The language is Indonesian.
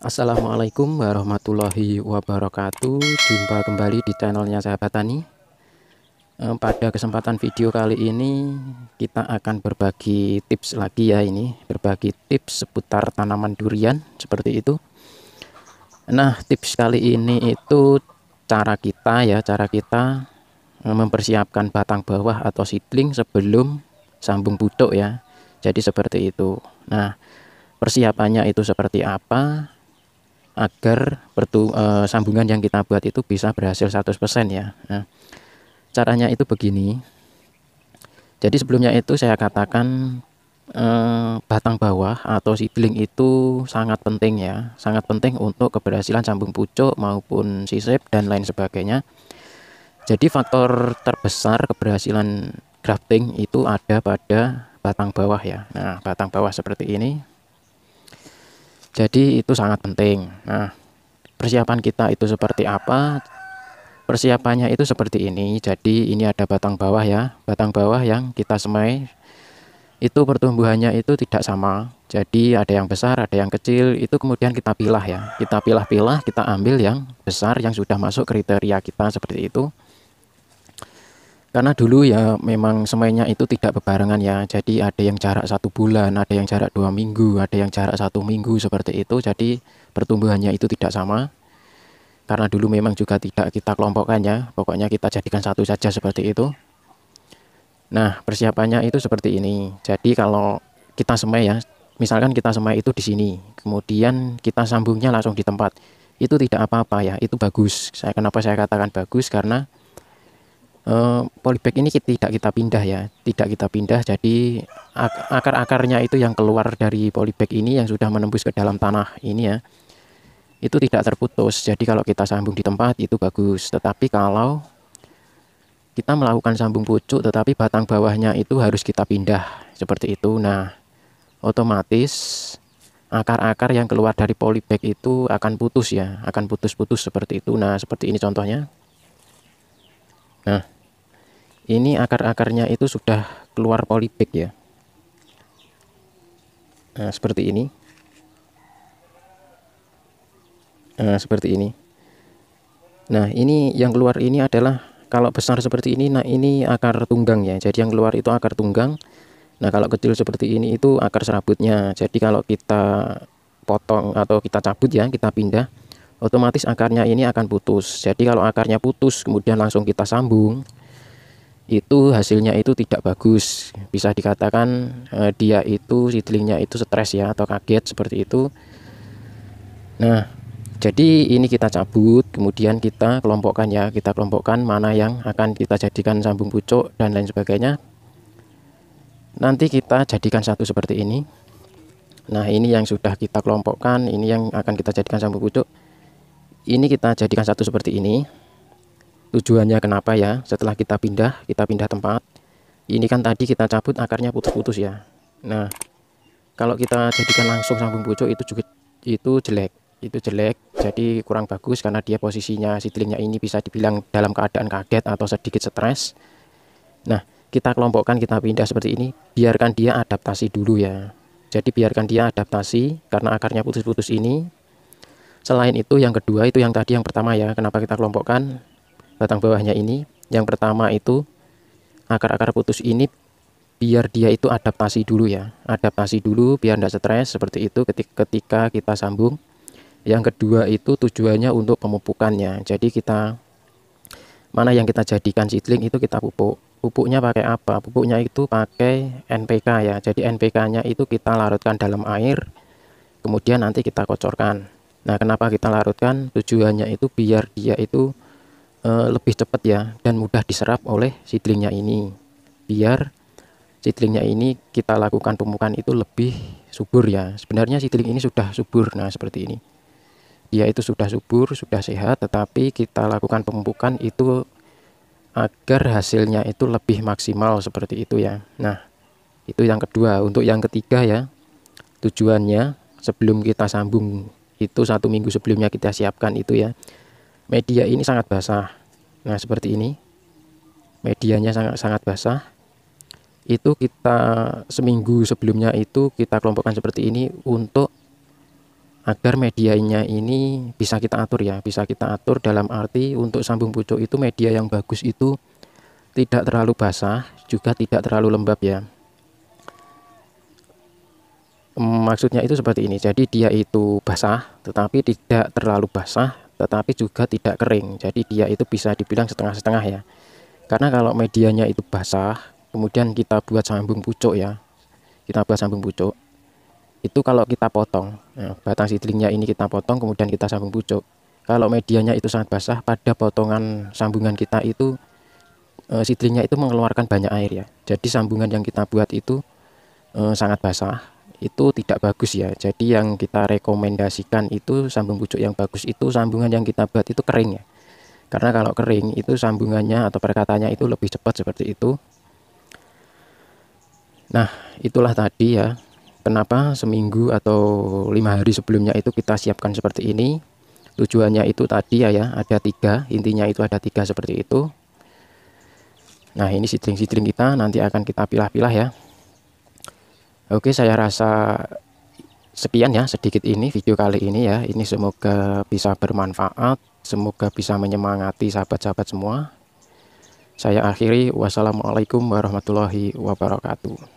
Assalamualaikum warahmatullahi wabarakatuh. Jumpa kembali di channelnya Sahabat Tani. Pada kesempatan video kali ini kita akan berbagi tips lagi ya, berbagi tips seputar tanaman durian seperti itu. Nah, tips kali ini itu cara kita mempersiapkan batang bawah atau seedling sebelum sambung pucuk ya. Jadi seperti itu. Nah, persiapannya itu seperti apa agar sambungan yang kita buat itu bisa berhasil 100% ya. Nah, caranya itu begini. Jadi sebelumnya itu saya katakan batang bawah atau seedling itu sangat penting ya, sangat penting untuk keberhasilan sambung pucuk maupun sisip dan lain sebagainya. Jadi faktor terbesar keberhasilan grafting itu ada pada batang bawah ya. Nah, batang bawah seperti ini. Jadi itu sangat penting. Nah, persiapan kita itu seperti apa? Persiapannya itu seperti ini. Jadi ini ada batang bawah ya. Batang bawah yang kita semai itu pertumbuhannya itu tidak sama. Jadi ada yang besar, ada yang kecil. Itu kemudian kita pilah ya. Kita pilah-pilah, kita ambil yang besar yang sudah masuk kriteria kita seperti itu. Karena dulu ya memang semainya itu tidak bebarengan ya. Jadi ada yang jarak 1 bulan, ada yang jarak 2 minggu, ada yang jarak 1 minggu seperti itu. Jadi pertumbuhannya itu tidak sama. Karena dulu memang juga tidak kita kelompokkan ya. Pokoknya kita jadikan satu saja seperti itu. Nah, persiapannya itu seperti ini. Jadi kalau kita semai ya, misalkan kita semai itu di sini, kemudian kita sambungnya langsung di tempat. Itu tidak apa-apa ya, itu bagus. Kenapa saya katakan bagus? Karena polybag ini tidak kita pindah ya, tidak kita pindah. Jadi akar-akarnya itu yang keluar dari polybag ini yang sudah menembus ke dalam tanah ini ya, itu tidak terputus. Jadi kalau kita sambung di tempat itu bagus. Tetapi kalau kita melakukan sambung pucuk tetapi batang bawahnya itu harus kita pindah seperti itu, nah otomatis akar-akar yang keluar dari polybag itu akan putus ya, akan putus-putus seperti itu. Nah, seperti ini contohnya. Nah, ini akar-akarnya itu sudah keluar polybag ya. Nah, seperti ini. Nah, seperti ini. Nah, ini yang keluar ini adalah kalau besar seperti ini, nah ini akar tunggang ya. Jadi yang keluar itu akar tunggang. Nah, kalau kecil seperti ini itu akar serabutnya. Jadi kalau kita potong atau kita cabut ya, kita pindah, otomatis akarnya ini akan putus. Jadi kalau akarnya putus kemudian langsung kita sambung, itu hasilnya itu tidak bagus. Bisa dikatakan dia itu seedlingnya itu stres ya atau kaget seperti itu. Nah, jadi ini kita cabut, kemudian kita kelompokkan ya, kita kelompokkan mana yang akan kita jadikan sambung pucuk dan lain sebagainya. Nanti kita jadikan satu seperti ini. Nah, ini yang sudah kita kelompokkan, ini yang akan kita jadikan sambung pucuk. Ini kita jadikan satu seperti ini. Tujuannya kenapa ya? Setelah kita pindah tempat. Ini kan tadi kita cabut akarnya putus-putus ya. Nah, kalau kita jadikan langsung sambung pucuk itu juga jelek. Itu jelek, jadi kurang bagus karena dia posisinya seedlingnya ini bisa dibilang dalam keadaan kaget atau sedikit stres. Nah, kita kelompokkan, kita pindah seperti ini, biarkan dia adaptasi dulu ya. Jadi biarkan dia adaptasi karena akarnya putus-putus ini. Selain itu yang kedua itu yang tadi yang pertama ya, kenapa kita kelompokkan batang bawahnya ini. Yang pertama itu akar-akar putus ini biar dia itu adaptasi dulu ya. Adaptasi dulu biar tidak stres seperti itu ketika kita sambung. Yang kedua itu tujuannya untuk pemupukannya. Jadi kita mana yang kita jadikan seedling itu kita pupuk. Pupuknya pakai apa? Pupuknya itu pakai NPK ya. Jadi NPK-nya itu kita larutkan dalam air, kemudian nanti kita kocorkan. Nah, kenapa kita larutkan? Tujuannya itu biar dia itu lebih cepat ya dan mudah diserap oleh seedlingnya ini. Biar seedlingnya ini kita lakukan pemupukan itu lebih subur ya. Sebenarnya seedling ini sudah subur. Nah, seperti ini. Dia itu sudah subur, sudah sehat, tetapi kita lakukan pemupukan itu agar hasilnya itu lebih maksimal seperti itu ya. Nah, itu yang kedua. Untuk yang ketiga ya, tujuannya sebelum kita sambung itu 1 minggu sebelumnya kita siapkan itu ya. Media ini sangat basah. Nah, seperti ini. Medianya sangat basah. Itu kita seminggu sebelumnya itu kita kelompokkan seperti ini untuk agar medianya ini bisa kita atur ya, bisa kita atur dalam arti untuk sambung pucuk itu media yang bagus itu tidak terlalu basah juga tidak terlalu lembab ya. Maksudnya itu seperti ini, jadi dia itu basah tetapi tidak terlalu basah tetapi juga tidak kering, jadi dia itu bisa dibilang setengah-setengah ya. Karena kalau medianya itu basah kemudian kita buat sambung pucuk ya, kita buat sambung pucuk itu kalau kita potong, nah, batang seedlingnya ini kita potong kemudian kita sambung pucuk, kalau medianya itu sangat basah pada potongan sambungan kita itu seedlingnya itu mengeluarkan banyak air ya, jadi sambungan yang kita buat itu sangat basah, itu tidak bagus ya. Jadi yang kita rekomendasikan itu sambung pucuk yang bagus itu sambungan yang kita buat itu kering ya, karena kalau kering itu sambungannya atau perkataannya itu lebih cepat seperti itu. Nah itulah tadi ya kenapa seminggu atau 5 hari sebelumnya itu kita siapkan seperti ini. Tujuannya itu tadi ya, ada 3, intinya itu ada 3 seperti itu. Nah ini seedling-seedling kita nanti akan kita pilah-pilah ya. Oke, saya rasa sekian ya sedikit ini video kali ini ya. Ini semoga bisa bermanfaat, semoga bisa menyemangati sahabat-sahabat semua. Saya akhiri, wassalamualaikum warahmatullahi wabarakatuh.